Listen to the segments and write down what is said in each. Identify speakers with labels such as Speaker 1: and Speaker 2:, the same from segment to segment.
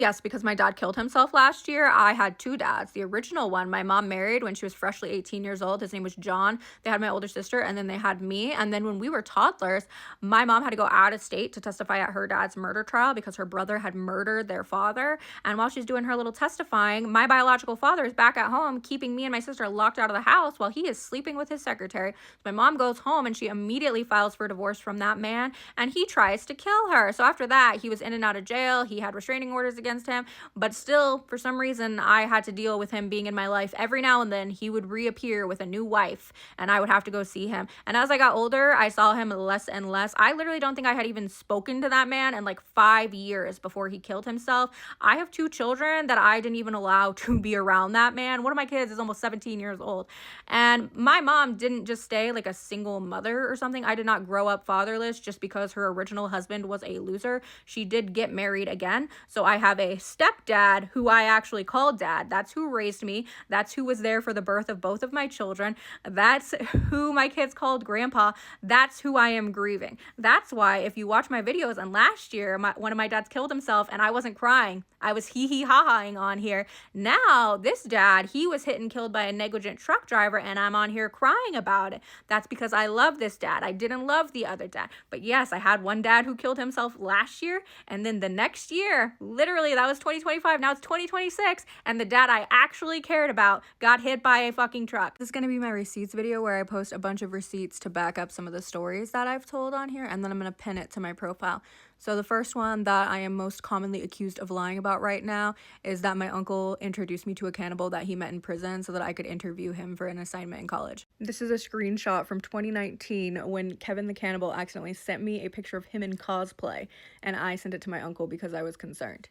Speaker 1: Yes, because my dad killed himself last year. I had two dads. The original one, my mom married when she was freshly 18 years old. His name was John. They had my older sister, and then they had me. And then when we were toddlers, my mom had to go out of state to testify at her dad's murder trial because her brother had murdered their father. And while she's doing her little testifying, my biological father is back at home, keeping me and my sister locked out of the house while he is sleeping with his secretary. My mom goes home and she immediately files for divorce from that man, and he tries to kill her. So after that, he was in and out of jail. He had restraining orders against him, but still, for some reason, I had to deal with him being in my life. Every now and then he would reappear with a new wife and I would have to go see him. And as I got older, I saw him less and less. I literally don't think I had even spoken to that man in like 5 years before he killed himself. I have two children that I didn't even allow to be around that man. One of my kids is almost 17 years old, and my mom didn't just stay like a single mother or something. I did not grow up fatherless just because her original husband was a loser. She did get married again, so I have a stepdad who I actually call dad. That's who raised me. That's who was there for the birth of both of my children. That's who my kids called grandpa. That's who I am grieving. That's why if you watch my videos, and last year one of my dads killed himself and I wasn't crying. I was hee ha-haing on here. Now this dad, he was hit and killed by a negligent truck driver and I'm on here crying about it. That's because I love this dad. I didn't love the other dad. But yes, I had one dad who killed himself last year, and then the next year, literally that was 2025, now it's 2026, and the dad I actually cared about got hit by a fucking truck. This is going to be my receipts video where I post a bunch of receipts to back up some of the stories that I've told on here, and then I'm going to pin it to my profile. So the first one that I am most commonly accused of lying about right now is that my uncle introduced me to a cannibal that he met in prison so that I could interview him for an assignment in college. This is a screenshot from 2019 when Kevin the Cannibal accidentally sent me a picture of him in cosplay, and I sent it to my uncle because I was concerned.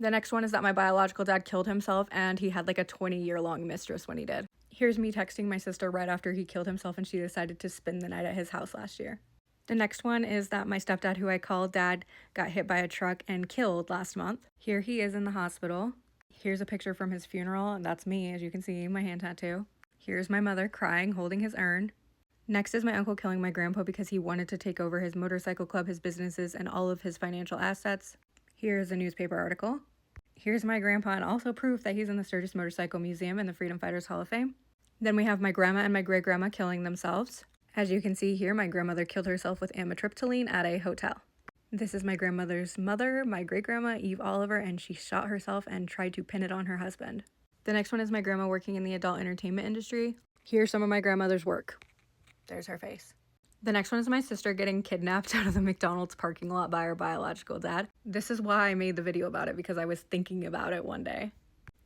Speaker 1: The next one is that my biological dad killed himself and he had like a 20-year-long mistress when he did. Here's me texting my sister right after he killed himself and she decided to spend the night at his house last year. The next one is that my stepdad, who I call dad, got hit by a truck and killed last month. Here he is in the hospital. Here's a picture from his funeral, and that's me, as you can see, my hand tattoo. Here's my mother crying, holding his urn. Next is my uncle killing my grandpa because he wanted to take over his motorcycle club, his businesses, and all of his financial assets. Here's a newspaper article. Here's my grandpa and also proof that he's in the Sturgis Motorcycle Museum and the Freedom Fighters Hall of Fame. Then we have my grandma and my great-grandma killing themselves. As you can see here, my grandmother killed herself with amitriptyline at a hotel. This is my grandmother's mother, my great-grandma, Eve Oliver, and she shot herself and tried to pin it on her husband. The next one is my grandma working in the adult entertainment industry. Here's some of my grandmother's work. There's her face. The next one is my sister getting kidnapped out of the McDonald's parking lot by her biological dad. This is why I made the video about it, because I was thinking about it one day.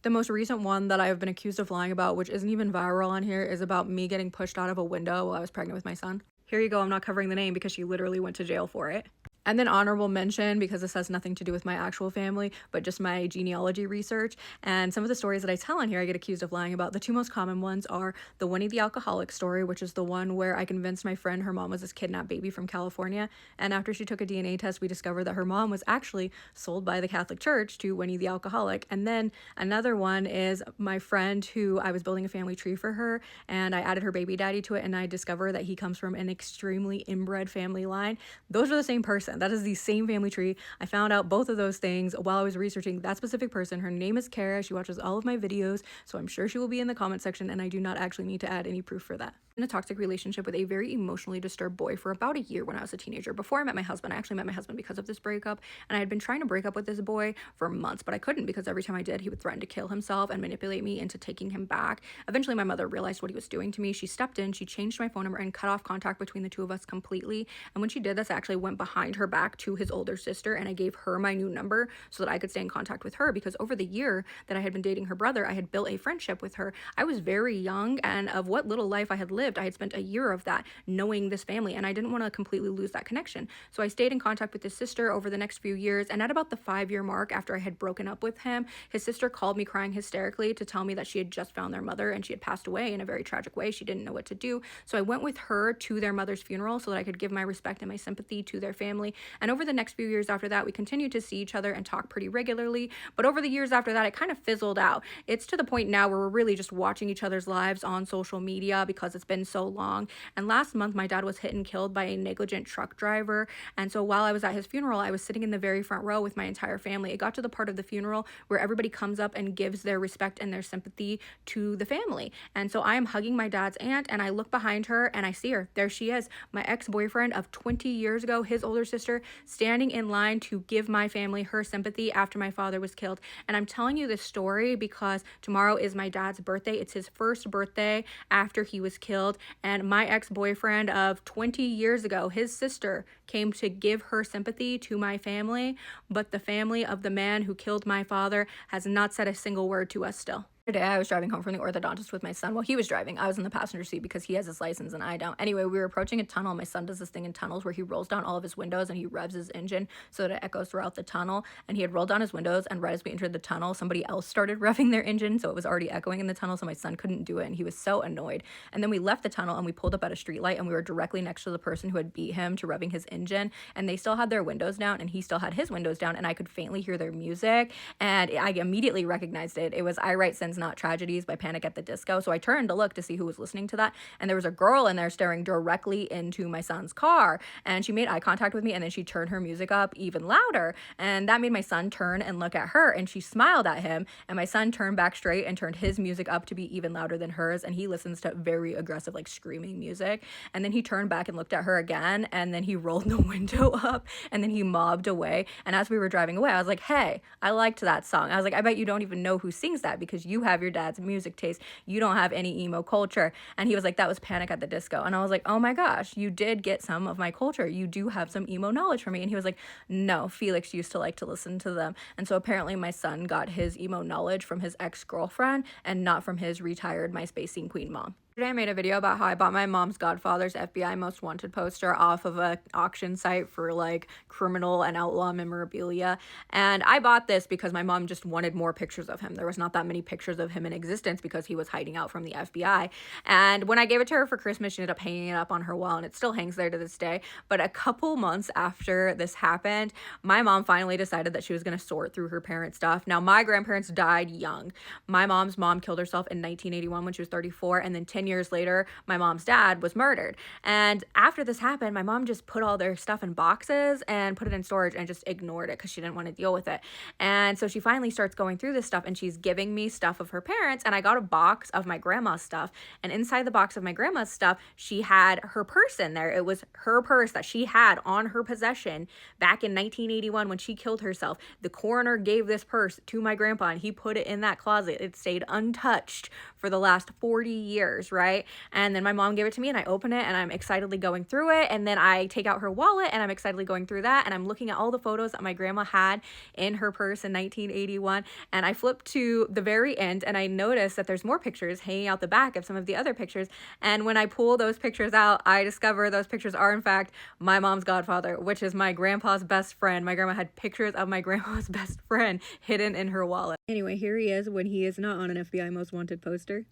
Speaker 1: The most recent one that I have been accused of lying about, which isn't even viral on here, is about me getting pushed out of a window while I was pregnant with my son. Here you go, I'm not covering the name because she literally went to jail for it. And then honorable mention, because this has nothing to do with my actual family, but just my genealogy research. And some of the stories that I tell on here, I get accused of lying about. The two most common ones are the Winnie the Alcoholic story, which is the one where I convinced my friend her mom was this kidnapped baby from California. And after she took a DNA test, we discovered that her mom was actually sold by the Catholic Church to Winnie the Alcoholic. And then another one is my friend who I was building a family tree for her, and I added her baby daddy to it, and I discovered that he comes from an extremely inbred family line. Those are the same person. That is the same family tree. I found out both of those things while I was researching that specific person. Her name is Kara. She watches all of my videos, so I'm sure she will be in the comment section, and I do not actually need to add any proof for that. In a toxic relationship with a very emotionally disturbed boy for about a year when I was a teenager. Before I met my husband, I actually met my husband because of this breakup, and I had been trying to break up with this boy for months, but I couldn't because every time I did, he would threaten to kill himself and manipulate me into taking him back. Eventually, my mother realized what he was doing to me. She stepped in, she changed my phone number and cut off contact between the two of us completely. And when she did this, I actually went behind her back to his older sister and I gave her my new number so that I could stay in contact with her, because over the year that I had been dating her brother, I had built a friendship with her. I was very young, and of what little life I had lived, I had spent a year of that knowing this family, and I didn't want to completely lose that connection. So I stayed in contact with his sister over the next few years, and at about the 5-year mark after I had broken up with him, his sister called me crying hysterically to tell me that she had just found their mother and she had passed away in a very tragic way. She didn't know what to do. So I went with her to their mother's funeral so that I could give my respect and my sympathy to their family family. And over the next few years after that, we continued to see each other and talk pretty regularly. But over the years after that, it kind of fizzled out. It's to the point now where we're really just watching each other's lives on social media because it's been so long. And last month, my dad was hit and killed by a negligent truck driver. And so while I was at his funeral, I was sitting in the very front row with my entire family. It got to the part of the funeral where everybody comes up and gives their respect and their sympathy to the family. And so I am hugging my dad's aunt, and I look behind her and I see her. There she is, my ex-boyfriend of 20 years ago, his older sister, standing in line to give my family her sympathy after my father was killed. And I'm telling you this story because tomorrow is my dad's birthday. It's his first birthday after he was killed. And my ex-boyfriend of 20 years ago, his sister, came to give her sympathy to my family. But the family of the man who killed my father has not said a single word to us still. Today, I was driving home from the orthodontist with my son. Well, he was driving. I was in the passenger seat because he has his license and I don't. Anyway, we were approaching a tunnel. My son does this thing in tunnels where he rolls down all of his windows and he revs his engine so that it echoes throughout the tunnel. And he had rolled down his windows, and right as we entered the tunnel, somebody else started revving their engine, so it was already echoing in the tunnel, so my son couldn't do it, and he was so annoyed. And then we left the tunnel and we pulled up at a streetlight, and we were directly next to the person who had beat him to revving his engine, and they still had their windows down and he still had his windows down, and I could faintly hear their music, and I immediately recognized it. It was I Write Sins Not Tragedies by Panic at the Disco. So I turned to look to see who was listening to that, and there was a girl in there staring directly into my son's car, and she made eye contact with me, and then she turned her music up even louder, and that made my son turn and look at her, and she smiled at him, and my son turned back straight and turned his music up to be even louder than hers, and he listens to very aggressive, like screaming music. And then he turned back and looked at her again, and then he rolled the window up, and then he mobbed away. And as we were driving away, I was like, hey, I liked that song. I was like, I bet you don't even know who sings that because you have your dad's music taste. You don't have any emo culture. And he was like, that was Panic at the Disco. And I was like, oh my gosh, you did get some of my culture. You do have some emo knowledge for me. And he was like, no, Felix used to like to listen to them. And so apparently my son got his emo knowledge from his ex-girlfriend and not from his retired MySpace scene queen mom. Today I made a video about how I bought my mom's Godfather's FBI Most Wanted poster off of an auction site for like criminal and outlaw memorabilia. And I bought this because my mom just wanted more pictures of him. There was not that many pictures of him in existence because he was hiding out from the FBI. And when I gave it to her for Christmas, she ended up hanging it up on her wall, and it still hangs there to this day. But a couple months after this happened, my mom finally decided that she was going to sort through her parents' stuff. Now, my grandparents died young. My mom's mom killed herself in 1981 when she was 34, and then 10 years later, my mom's dad was murdered. And after this happened, my mom just put all their stuff in boxes and put it in storage and just ignored it because she didn't want to deal with it. And so she finally starts going through this stuff, and she's giving me stuff of her parents, and I got a box of my grandma's stuff. And inside the box of my grandma's stuff, she had her purse in there. It was her purse that she had on her possession back in 1981 when she killed herself. The coroner gave this purse to my grandpa, and he put it in that closet. It stayed untouched for the last 40 years, right? And then my mom gave it to me, and I open it, and I'm excitedly going through it, and then I take out her wallet, and I'm excitedly going through that, and I'm looking at all the photos that my grandma had in her purse in 1981, and I flip to the very end, and I notice that there's more pictures hanging out the back of some of the other pictures, and when I pull those pictures out, I discover those pictures are in fact my mom's godfather, which is my grandpa's best friend. My grandma had pictures of my grandma's best friend hidden in her wallet. Anyway, here he is when he is not on an FBI Most Wanted poster.